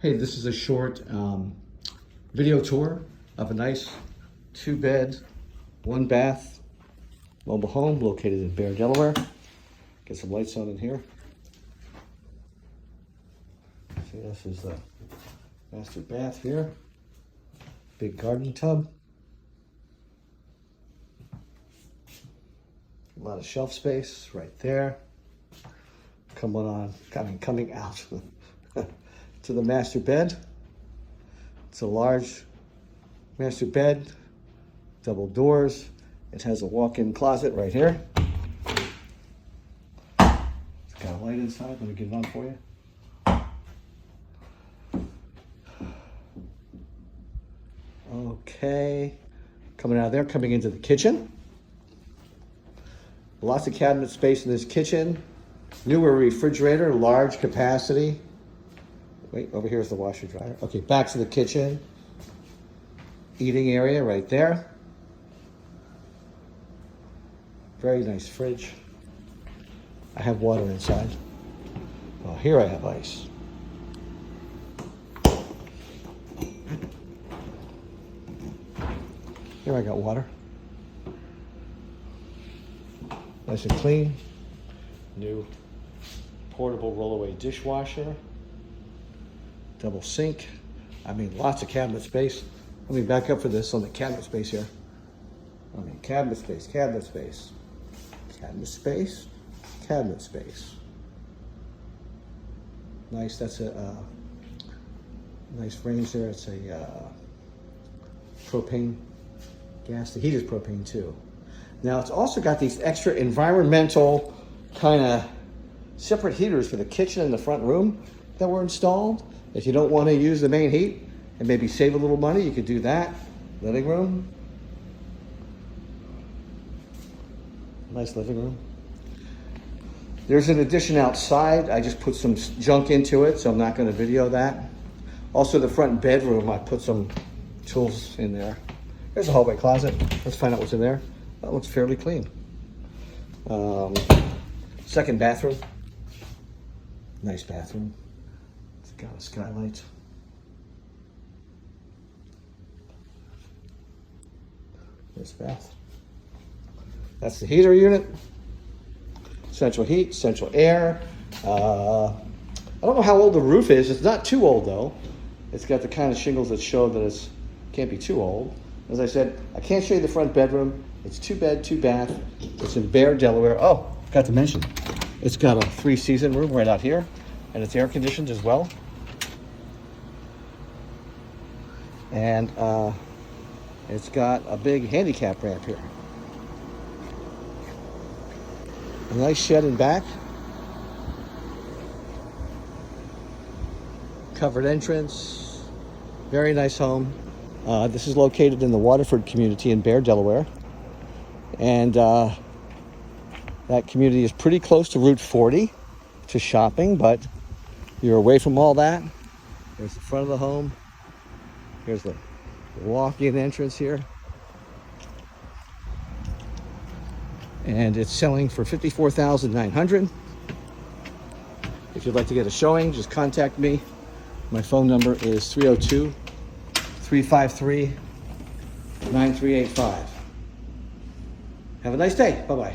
Hey, this is a short video tour of a nice 2-bed, 1-bath mobile home located in Bear, Delaware. Get some lights on in here. See, this is the master bath here. Big garden tub. A lot of shelf space right there. Coming out to the master bed. It's a large master bed, double doors. It has a walk-in closet right here. It's got a light inside. Let me get it on for you. Okay, coming out of there, coming into the kitchen. Lots of cabinet space in this kitchen. Newer refrigerator, large capacity. Wait, over here is the washer dryer. Okay, back to the kitchen. Eating area right there. Very nice fridge. I have water inside. Oh, here I have ice. Here I got water. Nice and clean. New portable rollaway dishwasher. Double sink. I mean, lots of cabinet space. Let me back up for this on the cabinet space here. I mean, cabinet space, cabinet space, cabinet space, cabinet space. Nice, that's a nice range there. It's a propane gas. The heat is propane too. Now it's also got these extra environmental kind of separate heaters for the kitchen and the front room that were installed. If you don't want to use the main heat and maybe save a little money, you could do that. Living room. Nice living room. There's an addition outside. I just put some junk into it, so I'm not going to video that. Also the front bedroom, I put some tools in there. There's a hallway closet. Let's find out what's in there. That looks fairly clean. Second bathroom. Nice bathroom. It's got a skylight. This bath. That's the heater unit. Central heat, central air. I don't know how old the roof is. It's not too old though. It's got the kind of shingles that show that it can't be too old. As I said, I can't show you the front bedroom. It's 2-bed, 2-bath. It's in Bear, Delaware. Oh, forgot to mention, it's got a 3-season room right out here, and it's air conditioned as well. And it's got a big handicap ramp here. A nice shed in back. Covered entrance. Very nice home. This is located in the Waterford community in Bear, Delaware. And that community is pretty close to Route 40 to shopping, but you're away from all that. There's the front of the home. Here's the walk-in entrance here. And it's selling for $54,900. If you'd like to get a showing, just contact me. My phone number is 302-353-9385. Have a nice day. Bye-bye.